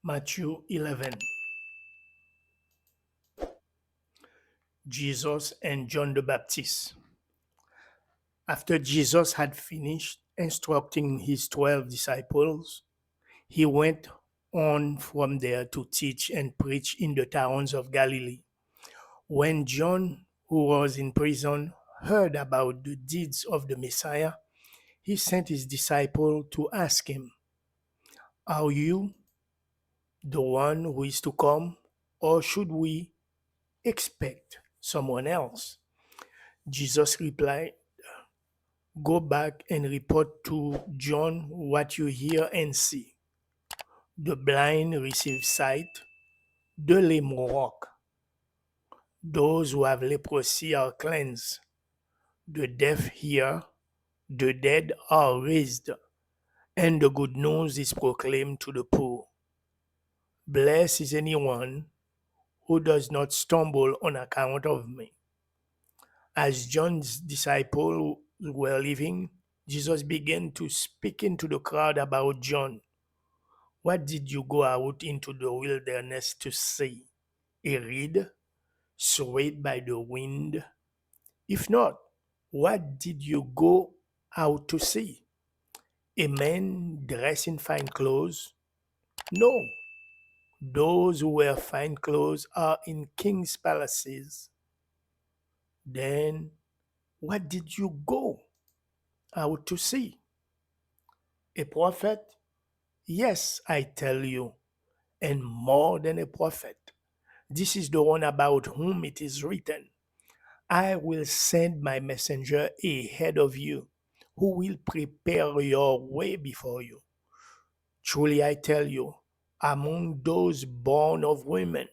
Matthew 11. Jesus and John the Baptist. After Jesus had finished instructing his 12 disciples, he went on from there to teach and preach in the towns of Galilee. When John, who was in prison, heard about the deeds of the Messiah, he sent his disciple to ask him, "Are you the one who is to come, or should we expect someone else?" Jesus replied, "Go back and report to John what you hear and see. The blind receive sight, the lame walk, those who have leprosy are cleansed, the deaf hear, the dead are raised, and the good news is proclaimed to the poor. Blessed is anyone who does not stumble on account of me." As John's disciples were leaving, Jesus began to speak into the crowd about John. "What did you go out into the wilderness to see? A reed swayed by the wind? If not, what did you go out to see? A man dressed in fine clothes? No, those who wear fine clothes are in king's palaces. Then what did you go out to see? A prophet? Yes, I tell you, and more than a prophet. This is the one about whom it is written, 'I will send my messenger ahead of you, who will prepare your way before you.' Truly I tell you, among those born of women,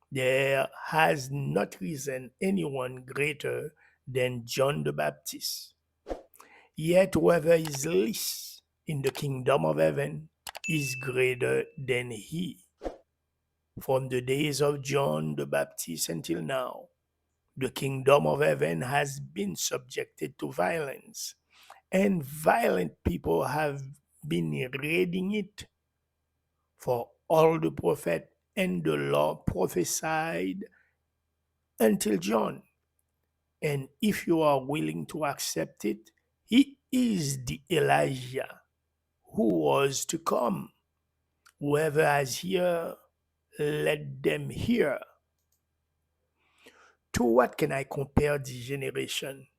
there has not risen anyone greater than John the Baptist. Yet whoever is least in the kingdom of heaven is greater than he. From the days of John the Baptist until now, the kingdom of heaven has been subjected to violence, and violent people have been raiding it. For all the prophet and the law prophesied until John. And if you are willing to accept it, he is the Elijah who was to come. Whoever has ear, let them hear." To what can I compare this generation?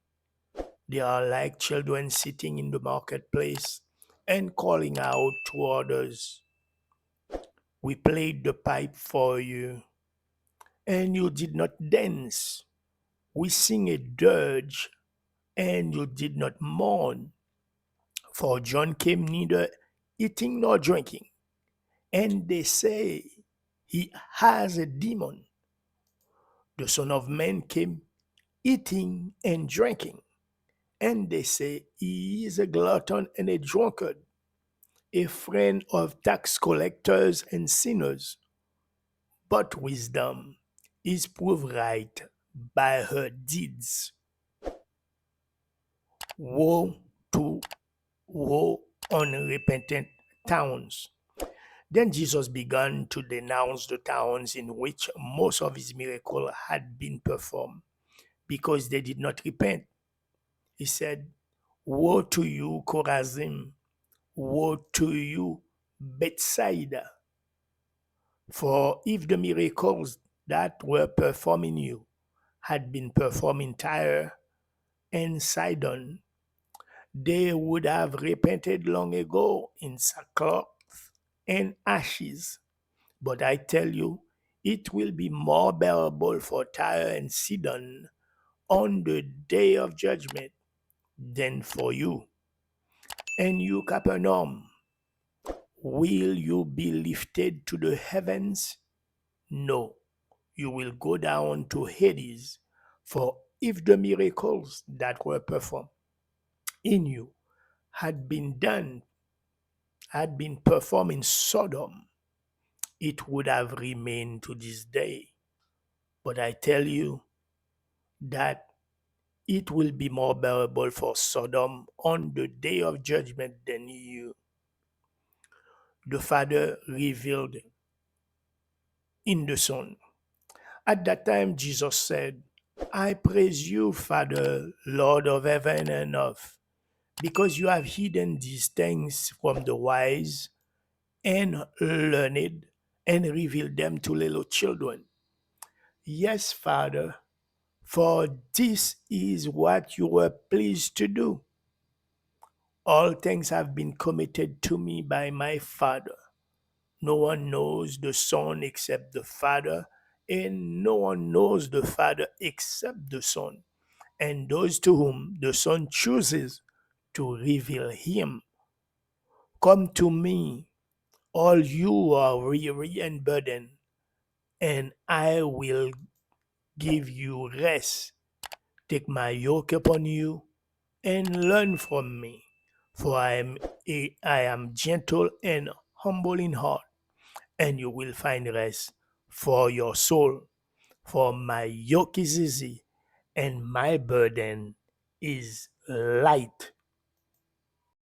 They are like children sitting in the marketplace and calling out to others, "We played the pipe for you, and you did not dance. We sing a dirge, and you did not mourn." For John came neither eating nor drinking, and they say he has a demon. The Son of Man came eating and drinking, and they say he is a glutton and a drunkard, a friend of tax collectors and sinners. But wisdom is proved right by her deeds. Woe to woe unrepentant towns. Then Jesus began to denounce the towns in which most of his miracles had been performed, because they did not repent. He said, "Woe to you, Chorazin! Woe to you, Bethsaida! For if the miracles that were performed in you had been performed in Tyre and Sidon, they would have repented long ago in sackcloth and ashes. But I tell you, it will be more bearable for Tyre and Sidon on the day of judgment than for you. And you, Capernaum, will you be lifted to the heavens? No, you will go down to Hades. For if the miracles that were performed in you had been performed in Sodom, it would have remained to this day. But I tell you that it will be more bearable for Sodom on the day of judgment than you. the Father revealed in the Son. At that time, Jesus said, I praise you, Father, Lord of heaven and earth, because you have hidden these things from the wise and learned and revealed them to little children. Yes, Father, for this is what you were pleased to do. All things have been committed to me by my Father. No one knows the Son except the Father, and no one knows the Father except the Son, and those to whom the Son chooses to reveal him. Come to me, all you are weary and burdened, and I will give you rest. Take my yoke upon you and learn from me, for I am gentle and humble in heart, and you will find rest for your soul. For my yoke is easy and my burden is light.